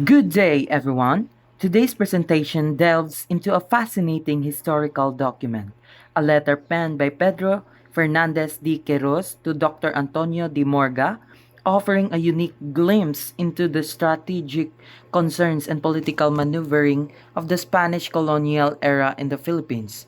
Good day, everyone. Today's presentation delves into a fascinating historical document, a letter penned by Pedro Fernandez de Queiroz to Dr. Antonio de Morga, offering a unique glimpse into the strategic concerns and political maneuvering of the Spanish colonial era in the Philippines.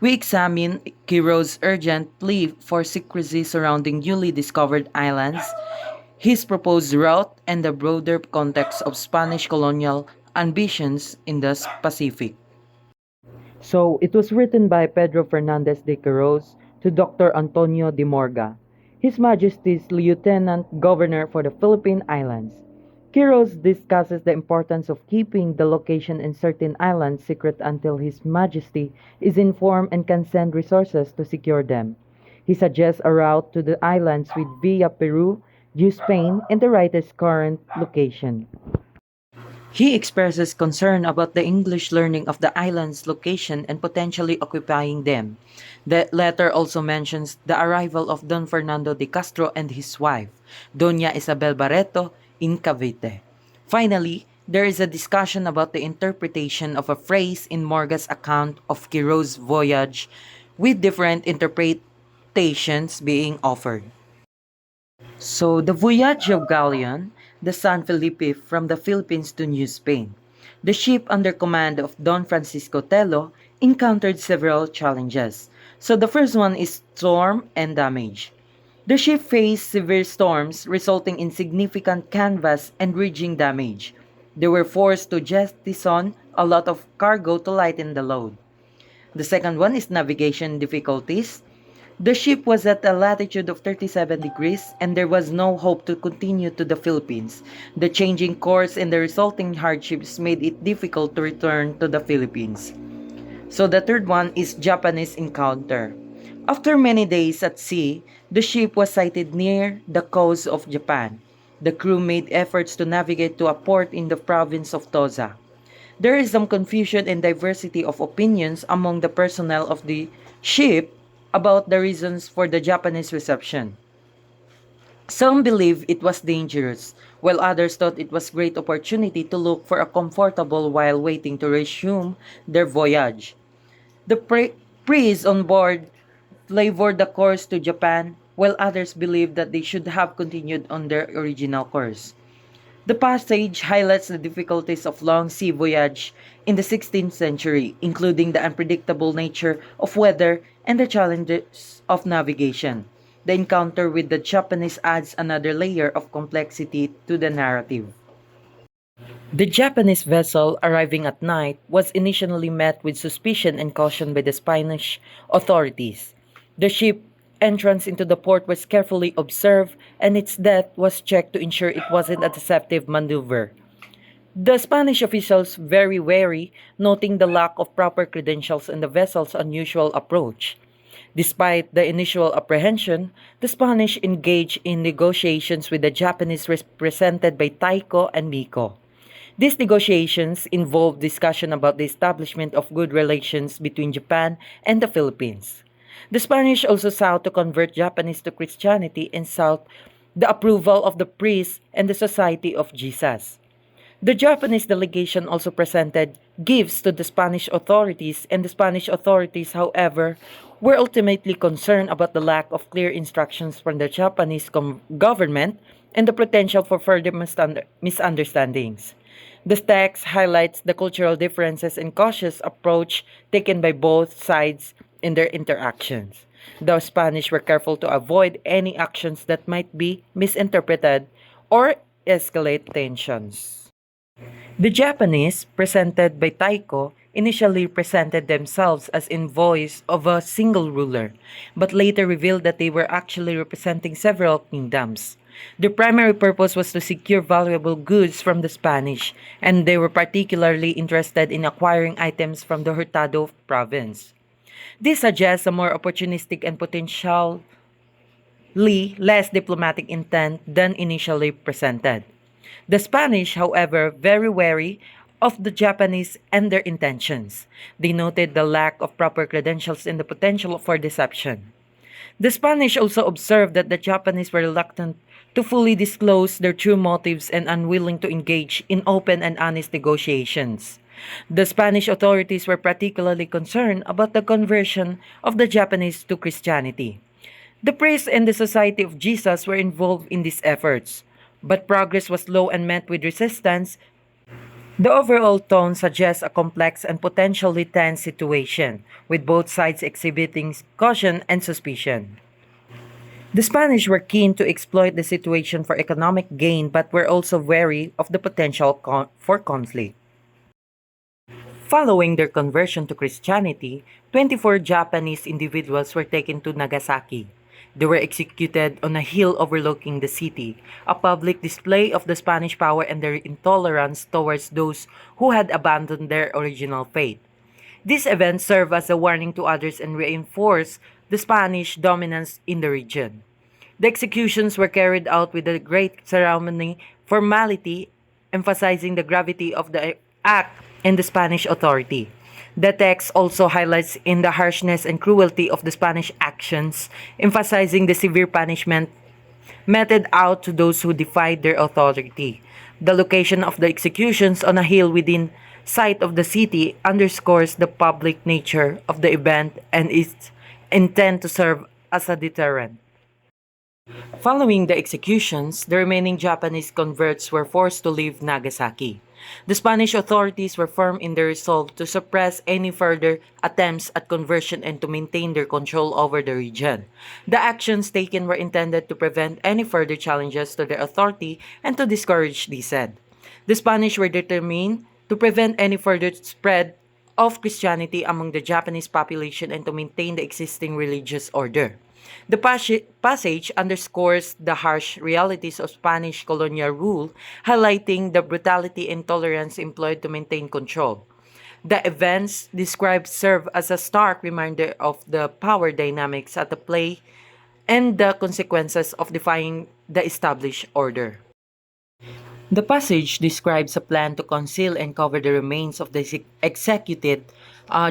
We examine Queiroz' urgent plea for secrecy surrounding newly discovered islands, his proposed route, and the broader context of Spanish colonial ambitions in the Pacific. So, it was written by Pedro Fernandez de Queiroz to Dr. Antonio de Morga, His Majesty's Lieutenant Governor for the Philippine Islands. Queiroz discusses the importance of keeping the location in certain islands secret until His Majesty is informed and can send resources to secure them. He suggests a route to the islands with via Peru, New Spain, and the writer's current location. He expresses concern about the English learning of the island's location and potentially occupying them. The letter also mentions the arrival of Don Fernando de Castro and his wife, Doña Isabel Barreto, in Cavite. Finally, there is a discussion about the interpretation of a phrase in Morga's account of Quiroz's voyage, with different interpretations being offered. So, the voyage of Galleon, the San Felipe from the Philippines to New Spain. The ship under command of Don Francisco Tello encountered several challenges. So, the first one is storm and damage. The ship faced severe storms resulting in significant canvas and rigging damage. They were forced to jettison a lot of cargo to lighten the load. The second one is navigation difficulties. The ship was at a latitude of 37 degrees and there was no hope to continue to the Philippines. The changing course and the resulting hardships made it difficult to return to the Philippines. So the third one is Japanese encounter. After many days at sea, the ship was sighted near the coast of Japan. The crew made efforts to navigate to a port in the province of Tosa. There is some confusion and diversity of opinions among the personnel of the ship about the reasons for the Japanese reception. Some believe it was dangerous, while others thought it was great opportunity to look for a comfortable while waiting to resume their voyage. The priests on board favored the course to Japan, while others believed that they should have continued on their original course. The passage highlights the difficulties of long sea voyage in the 16th century, including the unpredictable nature of weather and the challenges of navigation. The encounter with the Japanese adds another layer of complexity to the narrative. The Japanese vessel arriving at night was initially met with suspicion and caution by the Spanish authorities. The ship entrance into the port was carefully observed and its depth was checked to ensure it wasn't a deceptive maneuver. The Spanish officials very wary, noting the lack of proper credentials and the vessel's unusual approach. Despite the initial apprehension, the Spanish engaged in negotiations with the Japanese represented by Taiko and Miko. These negotiations involved discussion about the establishment of good relations between Japan and the Philippines. The Spanish also sought to convert Japanese to Christianity and sought the approval of the priests and the Society of Jesus. The Japanese delegation also presented gifts to the Spanish authorities, and the Spanish authorities, however, were ultimately concerned about the lack of clear instructions from the Japanese government and the potential for further misunderstandings. The text highlights the cultural differences and cautious approach taken by both sides in their interactions. The Spanish were careful to avoid any actions that might be misinterpreted or escalate tensions. The Japanese, presented by Taiko, initially presented themselves as envoys of a single ruler, but later revealed that they were actually representing several kingdoms. Their primary purpose was to secure valuable goods from the Spanish, and they were particularly interested in acquiring items from the Hurtado province. This suggests a more opportunistic and potentially less diplomatic intent than initially presented. The Spanish, however, very wary of the Japanese and their intentions. They noted the lack of proper credentials and the potential for deception. The Spanish also observed that the Japanese were reluctant to fully disclose their true motives and unwilling to engage in open and honest negotiations. The Spanish authorities were particularly concerned about the conversion of the Japanese to Christianity. The priests and the Society of Jesus were involved in these efforts, but progress was slow and met with resistance. The overall tone suggests a complex and potentially tense situation, with both sides exhibiting caution and suspicion. The Spanish were keen to exploit the situation for economic gain but were also wary of the potential for conflict. Following their conversion to Christianity, 24 Japanese individuals were taken to Nagasaki. They were executed on a hill overlooking the city, a public display of the Spanish power and their intolerance towards those who had abandoned their original faith. This event served as a warning to others and reinforced the Spanish dominance in the region. The executions were carried out with a great ceremony formality, emphasizing the gravity of the act and the Spanish authority. The text also highlights in the harshness and cruelty of the Spanish actions, emphasizing the severe punishment meted out to those who defied their authority. The location of the executions on a hill within sight of the city underscores the public nature of the event and its intent to serve as a deterrent. Following the executions, the remaining Japanese converts were forced to leave Nagasaki. The Spanish authorities were firm in their resolve to suppress any further attempts at conversion and to maintain their control over the region. The actions taken were intended to prevent any further challenges to their authority and to discourage dissent. The Spanish were determined to prevent any further spread of Christianity among the Japanese population and to maintain the existing religious order. The passage underscores the harsh realities of Spanish colonial rule, highlighting the brutality and intolerance employed to maintain control. The events described serve as a stark reminder of the power dynamics at play and the consequences of defying the established order. The passage describes a plan to conceal and cover the remains of the executed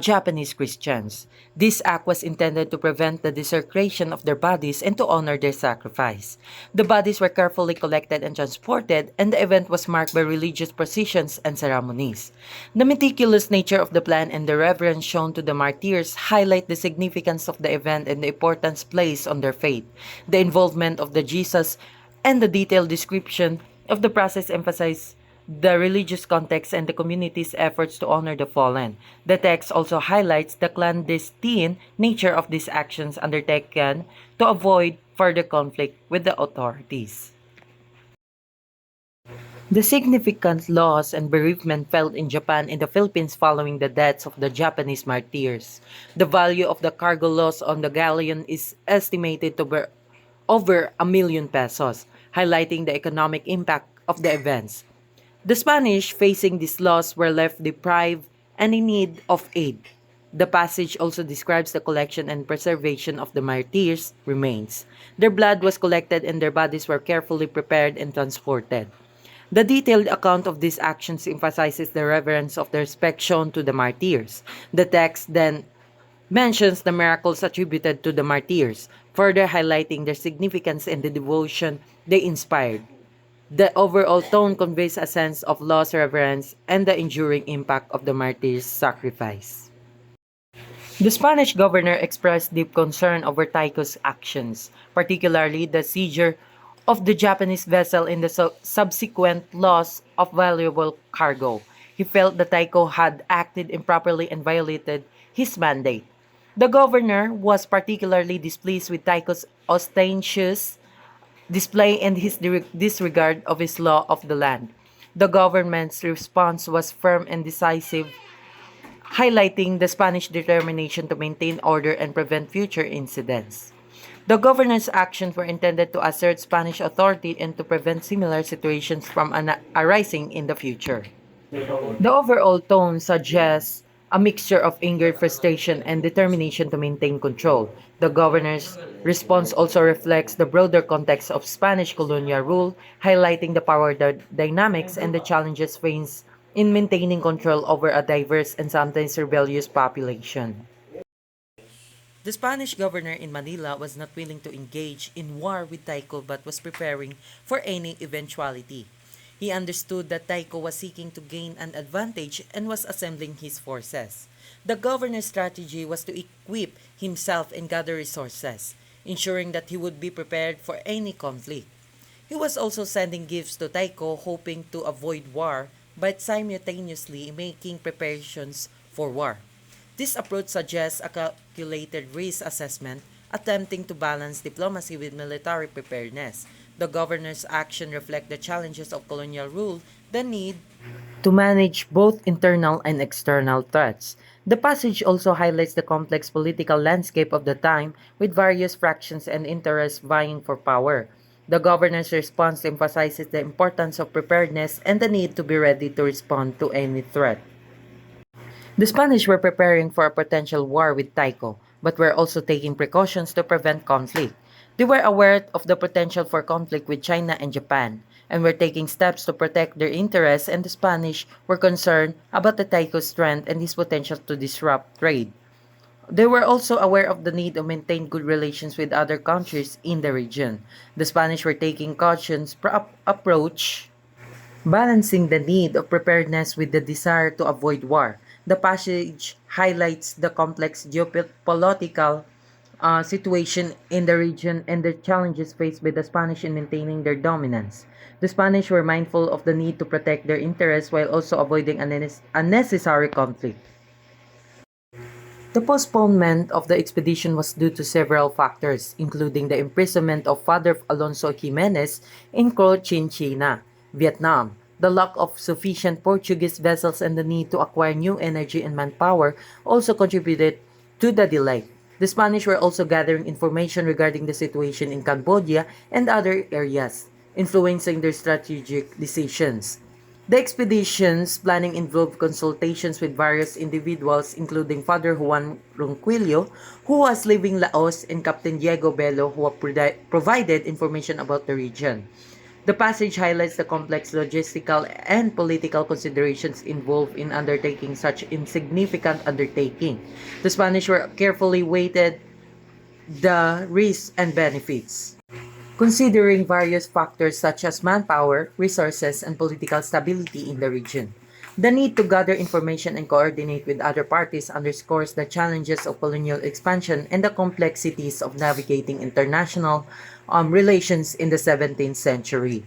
Japanese Christians. This act was intended to prevent the desecration of their bodies and to honor their sacrifice. The bodies were carefully collected and transported, and the event was marked by religious processions and ceremonies. The meticulous nature of the plan and the reverence shown to the martyrs highlight the significance of the event and the importance placed on their faith. The involvement of the Jesus and the detailed description of the process emphasize the religious context and the community's efforts to honor the fallen. The text also highlights the clandestine nature of these actions undertaken to avoid further conflict with the authorities. The significant loss and bereavement felt in Japan and the Philippines following the deaths of the Japanese martyrs. The value of the cargo loss on the galleon is estimated to be over ₱1,000,000, highlighting the economic impact of the events. The Spanish, facing this loss, were left deprived and in need of aid. The passage also describes the collection and preservation of the martyrs' remains. Their blood was collected and their bodies were carefully prepared and transported. The detailed account of these actions emphasizes the reverence of the respect shown to the martyrs. The text then mentions the miracles attributed to the martyrs, further highlighting their significance and the devotion they inspired. The overall tone conveys a sense of lost reverence and the enduring impact of the martyrs' sacrifice. The Spanish governor expressed deep concern over Tycho's actions, particularly the seizure of the Japanese vessel and the subsequent loss of valuable cargo. He felt that Tycho had acted improperly and violated his mandate. The governor was particularly displeased with Tycho's ostentatious display and his disregard of his law of the land. The government's response was firm and decisive, highlighting the Spanish determination to maintain order and prevent future incidents. The governor's actions were intended to assert Spanish authority and to prevent similar situations from arising in the future. The overall tone suggests a mixture of anger, frustration, and determination to maintain control. The governor's response also reflects the broader context of Spanish colonial rule, highlighting the power dynamics and the challenges faced in maintaining control over a diverse and sometimes rebellious population. The Spanish governor in Manila was not willing to engage in war with Tycho but was preparing for any eventuality. He understood that Tycho was seeking to gain an advantage and was assembling his forces. The governor's strategy was to equip himself and gather resources, ensuring that he would be prepared for any conflict. He was also sending gifts to Tycho, hoping to avoid war but simultaneously making preparations for war. This approach suggests a calculated risk assessment, attempting to balance diplomacy with military preparedness. The governor's action reflect the challenges of colonial rule, the need to manage both internal and external threats. The passage also highlights the complex political landscape of the time, with various fractions and interests vying for power. The governor's response emphasizes the importance of preparedness and the need to be ready to respond to any threat. The Spanish were preparing for a potential war with Tycho, but were also taking precautions to prevent conflict. They were aware of the potential for conflict with China and Japan, and were taking steps to protect their interests, and the Spanish were concerned about the Tycho's strength and his potential to disrupt trade. They were also aware of the need to maintain good relations with other countries in the region. The Spanish were taking cautious approach, balancing the need of preparedness with the desire to avoid war. The passage highlights the complex geopolitical situation in the region and the challenges faced by the Spanish in maintaining their dominance. The Spanish were mindful of the need to protect their interests while also avoiding unnecessary conflict. The postponement of the expedition was due to several factors, including the imprisonment of Father Alonso Jimenez in Cochin China, Vietnam, the lack of sufficient Portuguese vessels, and the need to acquire new energy and manpower also contributed to the delay. The Spanish were also gathering information regarding the situation in Cambodia and other areas, influencing their strategic decisions. The expedition's planning involved consultations with various individuals including Father Juan Ronquillo, who was leaving Laos, and Captain Diego Bello, who provided information about the region. The passage highlights the complex logistical and political considerations involved in undertaking such insignificant undertaking. The Spanish were carefully weighted the risks and benefits, considering various factors such as manpower, resources, and political stability in the region. The need to gather information and coordinate with other parties underscores the challenges of colonial expansion and the complexities of navigating international relations in the 17th century.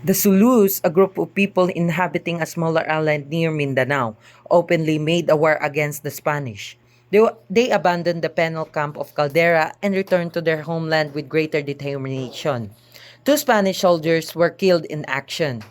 The Zulus, a group of people inhabiting a smaller island near Mindanao, openly made a war against the Spanish. They abandoned the penal camp of Caldera and returned to their homeland with greater determination. Two Spanish soldiers were killed in action,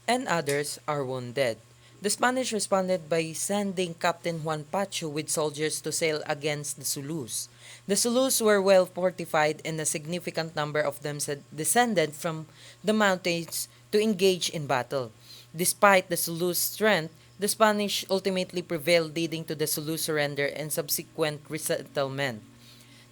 and others are wounded. The Spanish responded by sending Captain Juan Pacho with soldiers to sail against the Zulus. The Zulus were well fortified and a significant number of them descended from the mountains to engage in battle. Despite the Zulus' strength, the Spanish ultimately prevailed, leading to the Zulu surrender and subsequent resettlement.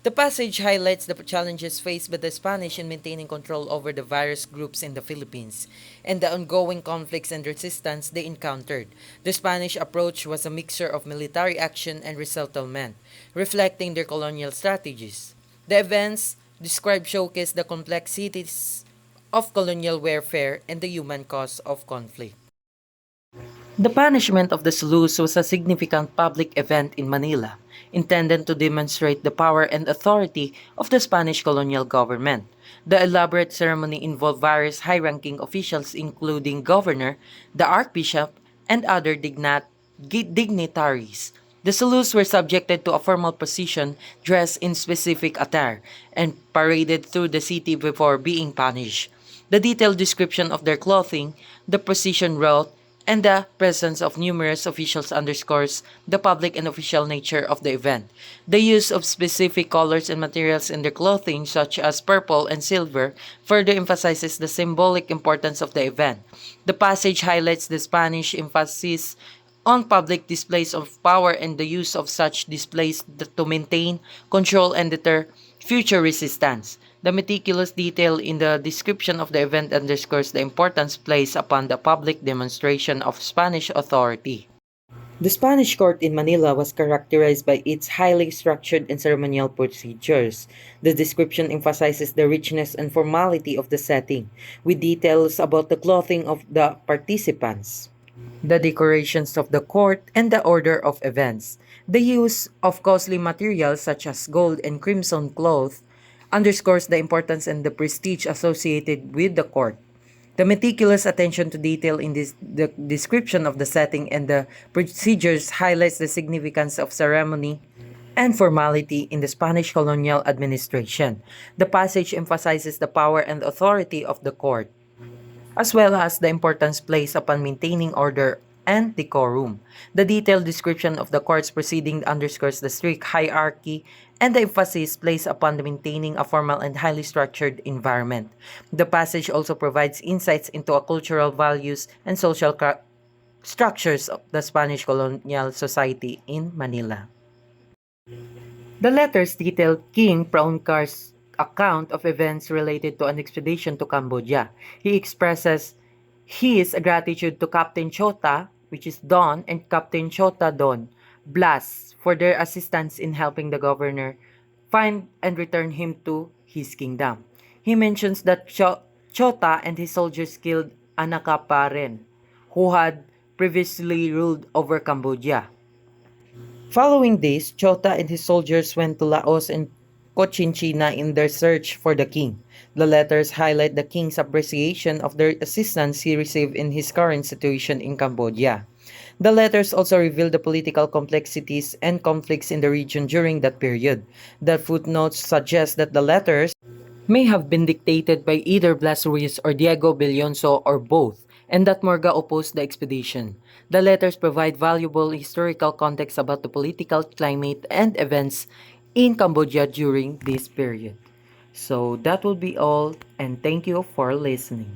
The passage highlights the challenges faced by the Spanish in maintaining control over the various groups in the Philippines and the ongoing conflicts and resistance they encountered. The Spanish approach was a mixture of military action and resettlement, reflecting their colonial strategies. The events described showcase the complexities of colonial warfare and the human cause of conflict. The punishment of the Zulus was a significant public event in Manila, intended to demonstrate the power and authority of the Spanish colonial government. The elaborate ceremony involved various high-ranking officials including governor, the archbishop, and other dignitaries. The Zulus were subjected to a formal procession dressed in specific attire and paraded through the city before being punished. The detailed description of their clothing, the procession route, and the presence of numerous officials underscores the public and official nature of the event. The use of specific colors and materials in their clothing, such as purple and silver, further emphasizes the symbolic importance of the event. The passage highlights the Spanish emphasis on public displays of power and the use of such displays to maintain, control, and deter future resistance. The meticulous detail in the description of the event underscores the importance placed upon the public demonstration of Spanish authority. The Spanish court in Manila was characterized by its highly structured and ceremonial procedures. The description emphasizes the richness and formality of the setting, with details about the clothing of the participants, the decorations of the court, and the order of events. The use of costly materials such as gold and crimson cloth underscores the importance and the prestige associated with the court. The meticulous attention to detail in the description of the setting and the procedures highlights the significance of ceremony and formality in the Spanish colonial administration. The passage emphasizes the power and authority of the court, as well as the importance placed upon maintaining order and decorum. The detailed description of the court's proceeding underscores the strict hierarchy and the emphasis placed upon the maintaining a formal and highly structured environment. The passage also provides insights into a cultural values and social structures of the Spanish colonial society in Manila. The letters detail King Praunkar's account of events related to an expedition to Cambodia. He expresses his gratitude to Captain Chota, which is Don, and Captain Chota Don Blas for their assistance in helping the governor find and return him to his kingdom. He mentions that Chota and his soldiers killed Anakaparen, who had previously ruled over Cambodia. Following this, Chota and his soldiers went to Laos and Cochinchina in their search for the king. The letters highlight the king's appreciation of the assistance he received in his current situation in Cambodia. The letters also reveal the political complexities and conflicts in the region during that period. The footnotes suggest that the letters may have been dictated by either Blas Ruiz or Diego Belionso or both, and that Morga opposed the expedition. The letters provide valuable historical context about the political climate and events in Cambodia during this period. So that will be all, and thank you for listening.